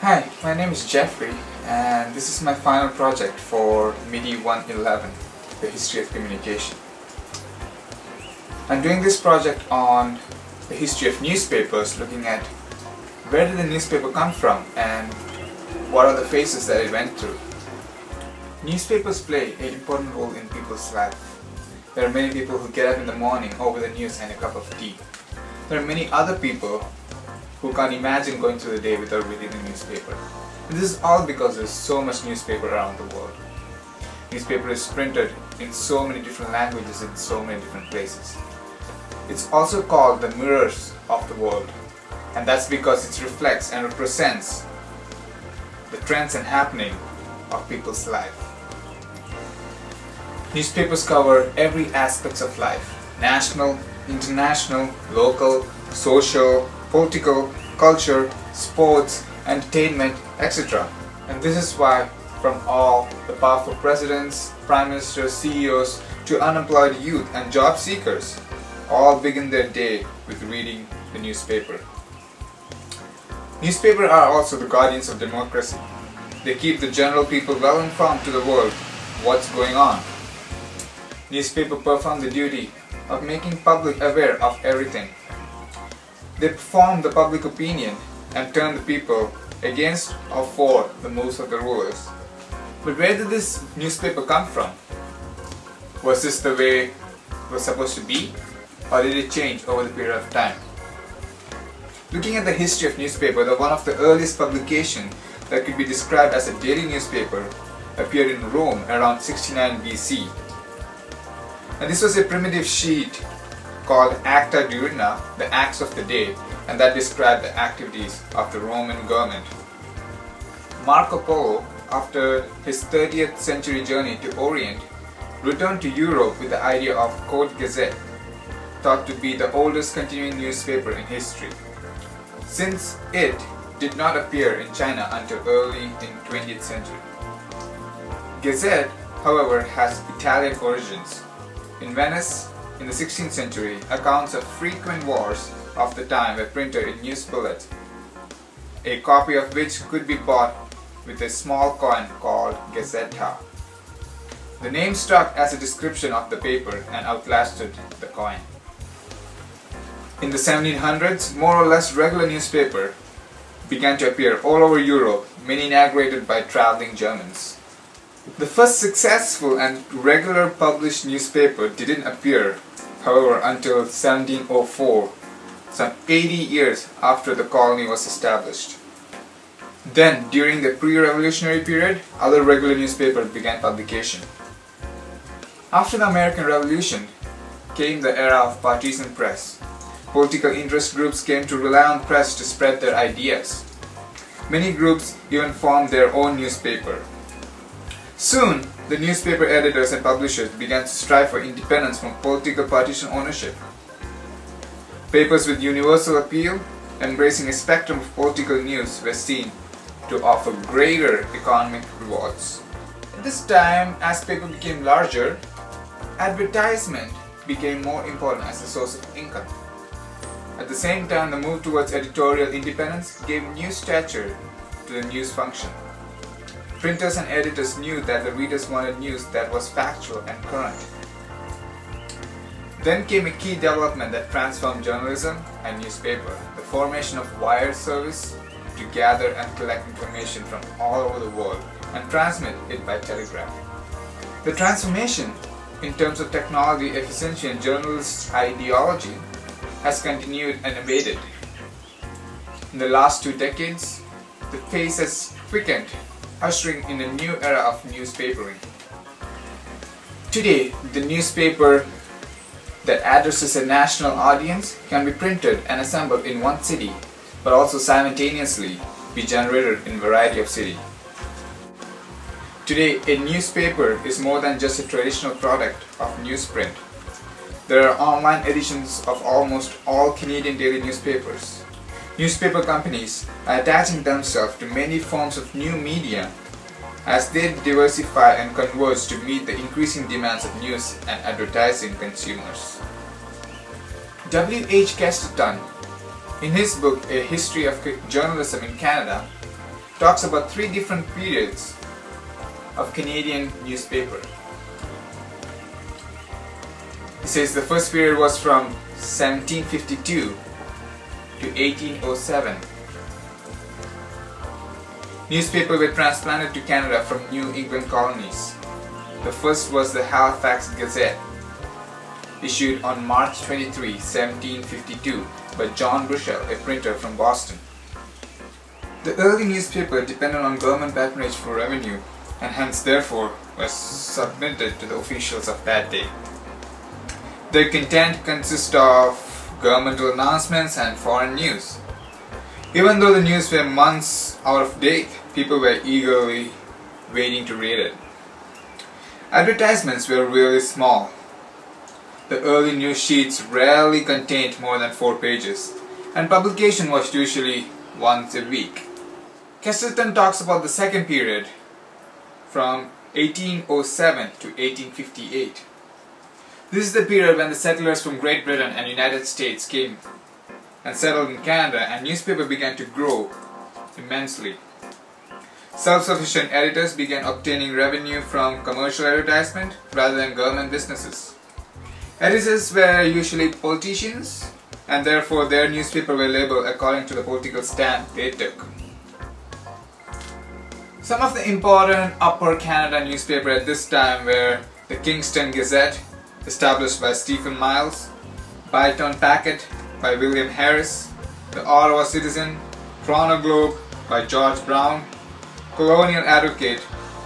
Hi, my name is Jeffrey and this is my final project for Medi 111, the history of communication. I'm doing this project on the history of newspapers, looking at where did the newspaper come from and what are the phases that it went through. Newspapers play an important role in people's life. There are many people who get up in the morning over the news and a cup of tea. There are many other people who can't imagine going through the day without reading the newspaper. And this is all because there's so much newspaper around the world. Newspaper is printed in so many different languages in so many different places. It's also called the mirrors of the world, and that's because it reflects and represents the trends and happening of people's life. Newspapers cover every aspect of life: national, international, local, social, political, culture, sports, entertainment, etc. And this is why from all the powerful presidents, prime ministers, CEOs to unemployed youth and job seekers all begin their day with reading the newspaper. Newspapers are also the guardians of democracy. They keep the general people well informed to the world what's going on. Newspapers perform the duty of making public aware of everything. They perform the public opinion and turn the people against or for the moves of the rulers. But where did this newspaper come from? Was this the way it was supposed to be, or did it change over the period of time? Looking at the history of newspaper, one of the earliest publications that could be described as a daily newspaper appeared in Rome around 69 BC. And this was a primitive sheet called Acta Diurna, the acts of the day, and that described the activities of the Roman government. Marco Polo, after his 30th century journey to Orient, returned to Europe with the idea of Court Gazette, thought to be the oldest continuing newspaper in history, since it did not appear in China until early in 20th century. Gazette, however, has Italian origins. In Venice, in the 16th century, accounts of frequent wars of the time were printed in news bullets, a copy of which could be bought with a small coin called gazzetta. The name stuck as a description of the paper and outlasted the coin. In the 1700s, more or less regular newspapers began to appear all over Europe, many inaugurated by traveling Germans. The first successful and regular published newspaper didn't appear, however, until 1704, some 80 years after the colony was established. Then, during the pre-revolutionary period, other regular newspapers began publication. After the American Revolution came the era of partisan press. Political interest groups came to rely on press to spread their ideas. Many groups even formed their own newspaper. Soon, the newspaper editors and publishers began to strive for independence from political partisan ownership. Papers with universal appeal, embracing a spectrum of political news, were seen to offer greater economic rewards. At this time, as paper became larger, advertisement became more important as a source of income. At the same time, the move towards editorial independence gave new stature to the news function. Printers and editors knew that the readers wanted news that was factual and current. Then came a key development that transformed journalism and newspaper: the formation of wire service to gather and collect information from all over the world and transmit it by telegraph. The transformation in terms of technology, efficiency, and journalists' ideology has continued unabated. In the last 2 decades, the pace has quickened, ushering in a new era of newspapering. Today, the newspaper that addresses a national audience can be printed and assembled in one city, but also simultaneously be generated in a variety of cities. Today, a newspaper is more than just a traditional product of newsprint. There are online editions of almost all Canadian daily newspapers. Newspaper companies are attaching themselves to many forms of new media as they diversify and converge to meet the increasing demands of news and advertising consumers. W. H. Chesterton, in his book A History of Journalism in Canada, talks about three different periods of Canadian newspaper. It says the first period was from 1752 to 1807. Newspapers were transplanted to Canada from New England colonies. The first was the Halifax Gazette, issued on March 23, 1752 by John Bushell, a printer from Boston. The early newspaper depended on government patronage for revenue and hence therefore was submitted to the officials of that day. Their content consists of governmental announcements and foreign news. Even though the news were months out of date, people were eagerly waiting to read it. Advertisements were really small. The early news sheets rarely contained more than 4 pages, and publication was usually once a week. Castleton talks about the second period from 1807 to 1858. This is the period when the settlers from Great Britain and United States came and settled in Canada, and newspaper began to grow immensely. Self-sufficient editors began obtaining revenue from commercial advertisement rather than government businesses. Editors were usually politicians, and therefore their newspaper were labeled according to the political stand they took. Some of the important Upper Canada newspapers at this time were the Kingston Gazette, established by Stephen Miles, Bytown Packet by William Harris, the Ottawa Citizen, Toronto Globe by George Brown, Colonial Advocate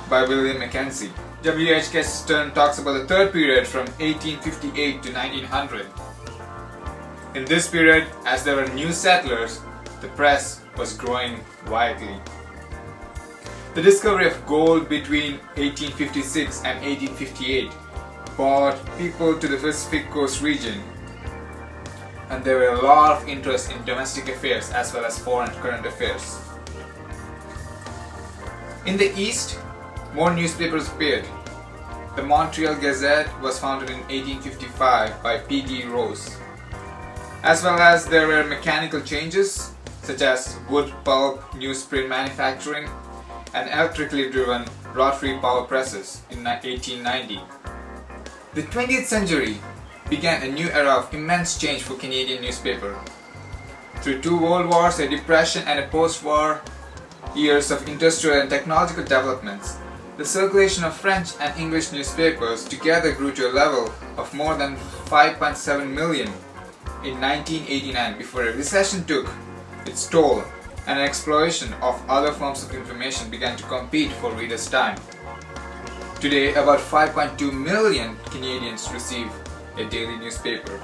by William Mackenzie. W. H. Castleton talks about the third period from 1858 to 1900. In this period, as there were new settlers, the press was growing widely. The discovery of gold between 1856 and 1858 brought people to the Pacific Coast region, and there were a lot of interest in domestic affairs as well as foreign current affairs. In the East, more newspapers appeared. The Montreal Gazette was founded in 1855 by P.D. Rose. As well as there were mechanical changes such as wood pulp newsprint manufacturing and electrically driven rotary power presses in 1890. The 20th century began a new era of immense change for Canadian newspaper. Through 2 world wars, a depression and a post-war years of industrial and technological developments, the circulation of French and English newspapers together grew to a level of more than 5.7 million in 1989 before a recession took its toll and an exploration of other forms of information began to compete for readers' time. Today, about 5.2 million Canadians receive a daily newspaper.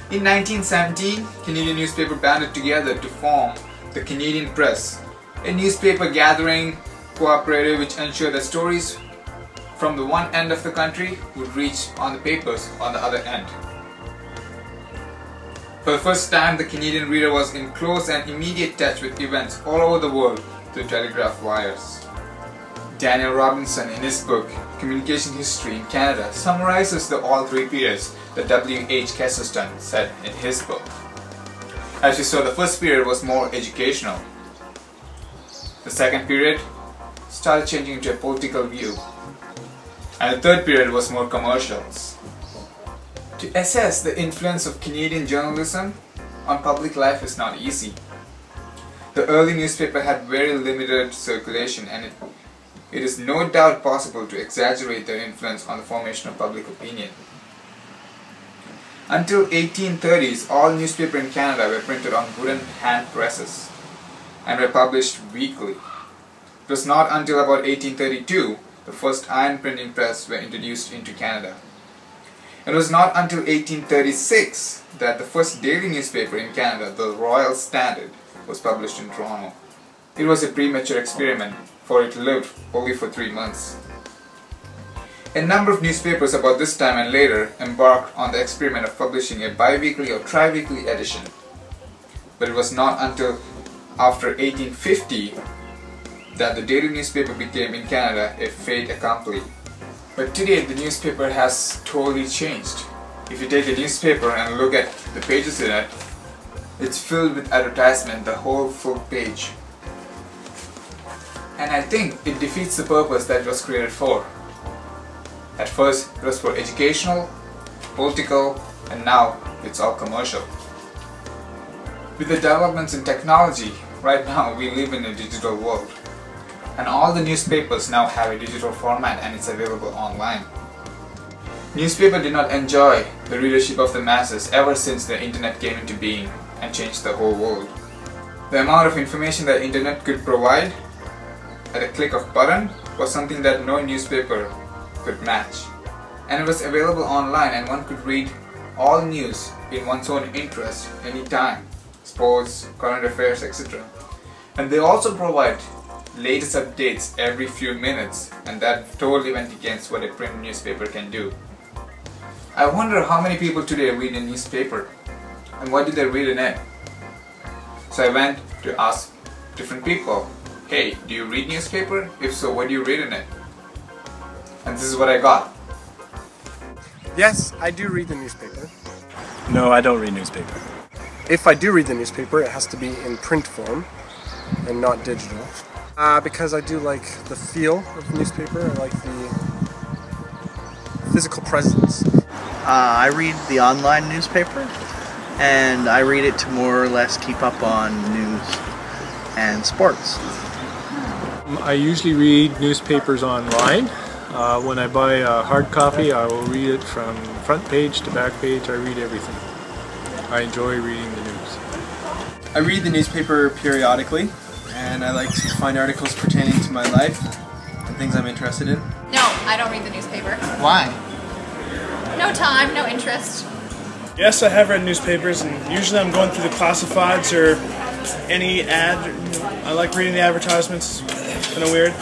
In 1917, Canadian newspaper banded together to form the Canadian Press, a newspaper gathering cooperative which ensured that stories from the one end of the country would reach on the papers on the other end. For the first time, the Canadian reader was in close and immediate touch with events all over the world through telegraph wires. Daniel Robinson, in his book Communication History in Canada, summarizes the all 3 periods that W. H. Castleton said in his book. As you saw, the first period was more educational. The second period started changing into a political view. And the third period was more commercials. To assess the influence of Canadian journalism on public life is not easy. The early newspaper had very limited circulation, and it is no doubt possible to exaggerate their influence on the formation of public opinion. Until 1830s, all newspapers in Canada were printed on wooden hand presses and were published weekly. It was not until about 1832 the first iron printing press were introduced into Canada. It was not until 1836 that the first daily newspaper in Canada, the Royal Standard, was published in Toronto. It was a premature experiment, for it lived only for 3 months. A number of newspapers about this time and later embarked on the experiment of publishing a bi-weekly or tri-weekly edition. But it was not until after 1850 that the daily newspaper became in Canada a fait accompli. But today the newspaper has totally changed. If you take a newspaper and look at the pages in it, It's filled with advertisement, the whole full page. And I think it defeats the purpose that it was created for. At first, it was for educational, political, and now it's all commercial. With the developments in technology, right now we live in a digital world. And all the newspapers now have a digital format and it's available online. Newspaper did not enjoy the readership of the masses ever since the internet came into being and changed the whole world. The amount of information that internet could provide at a click of button was something that no newspaper could match. And it was available online and one could read all news in one's own interest anytime. Sports, current affairs, etc. And they also provide latest updates every few minutes, and that totally went against what a print newspaper can do. I wonder how many people today read a newspaper and what do they read in it? So I went to ask different people, hey, do you read newspaper? If so, what do you read in it? And this is what I got. Yes, I do read the newspaper. No, I don't read newspaper. If I do read the newspaper, it has to be in print form and not digital. Because I do like the feel of the newspaper, I like the physical presence. I read the online newspaper, and I read it to more or less keep up on news and sports. I usually read newspapers online. When I buy a hard copy, I will read it from front page to back page. I read everything. I enjoy reading the news. I read the newspaper periodically, and I like to find articles pertaining to my life and things I'm interested in. No, I don't read the newspaper. Why? No time, no interest. Yes, I have read newspapers, and usually I'm going through the classifieds or any ad. I like reading the advertisements. It's kind of weird.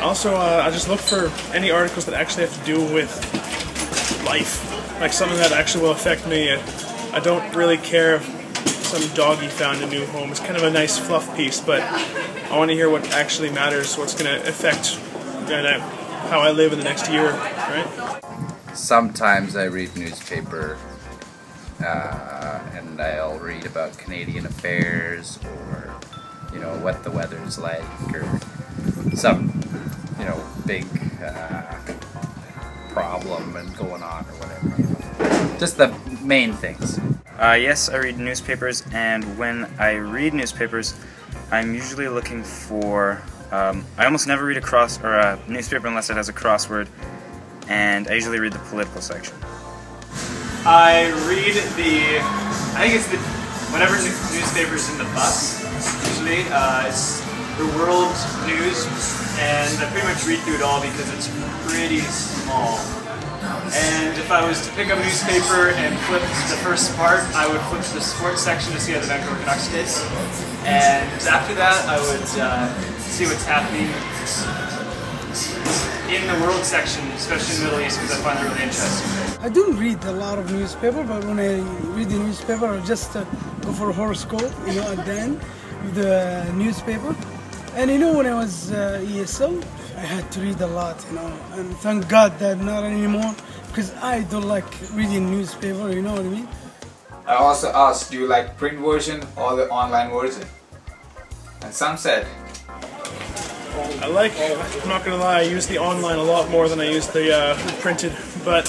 Also, I just look for any articles that actually have to do with life, like something that actually will affect me. I don't really care if some doggy found a new home. It's kind of a nice fluff piece, but I want to hear what actually matters, what's going to affect how I live in the next year, right? Sometimes I read newspaper, and I'll read about Canadian affairs, or what the weather's like, or some big problem and going on or whatever. Just the main things. Yes, I read newspapers, and when I read newspapers, I'm usually looking for. I almost never read a newspaper unless it has a crossword, and I usually read the political section. I read I think it's whatever newspaper's in the bus. Usually, it's the world news, and I pretty much read through it all because it's pretty small. And if I was to pick up a newspaper and flip the first part, I would flip to the sports section to see how the Vancouver Canucks did. And after that, I would see what's happening in the world section, especially in the Middle East, because I find it really interesting. I don't read a lot of newspaper, but when I read the newspaper, I just go for a horoscope, at the end of the newspaper. And when I was ESL, I had to read a lot, and thank God that not anymore, because I don't like reading newspaper, you know what I mean? I also asked, do you like print version or the online version? And some said, I'm not going to lie, I use the online a lot more than I use the printed, but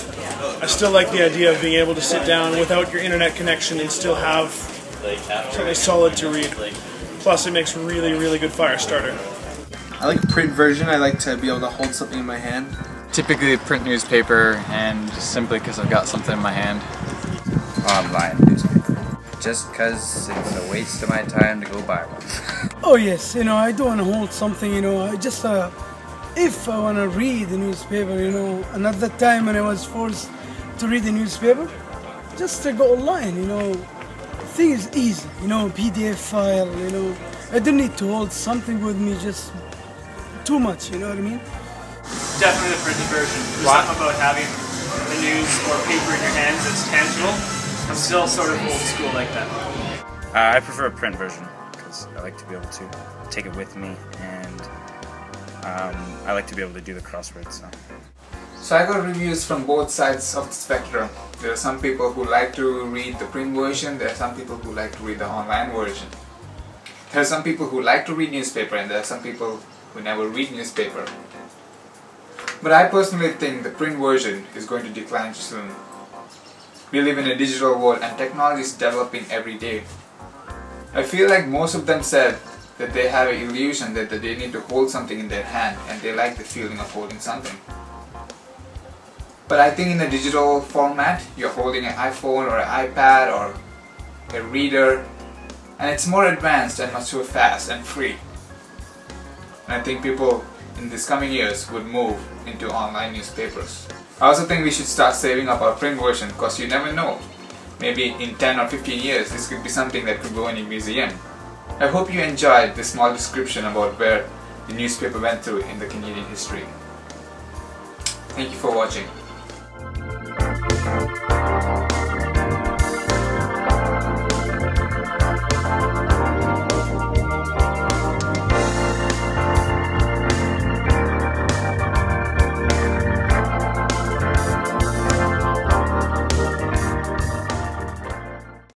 I still like the idea of being able to sit down without your internet connection and still have something solid to read. Plus, it makes really, really good fire starter. I like a print version. I like to be able to hold something in my hand. Typically a print newspaper, and just simply because I've got something in my hand. Online newspaper. Just because it's a waste of my time to go buy one. Oh yes, I don't want to hold something, I just, if I want to read the newspaper, and at that time when I was forced to read the newspaper, just to go online, thing is easy, PDF file, I don't need to hold something with me just too much, you know what I mean? Definitely the printed version. There's something about having the news or paper in your hands that's tangible. I'm still sort of old school like that. I prefer a print version because I like to be able to take it with me, and I like to be able to do the crosswords. So. So I got reviews from both sides of the spectrum. There are some people who like to read the print version, there are some people who like to read the online version. There are some people who like to read newspaper, and there are some people who never read newspaper. But I personally think the print version is going to decline soon. We live in a digital world and technology is developing every day. I feel like most of them said that they have an illusion that they need to hold something in their hand and they like the feeling of holding something. But I think in a digital format, you're holding an iPhone or an iPad or a reader, and it's more advanced and much more fast and free. And I think people in these coming years would move into online newspapers. I also think we should start saving up our print version, because you never know. Maybe in 10 or 15 years this could be something that could go in a museum. I hope you enjoyed this small description about where the newspaper went through in the Canadian history. Thank you for watching.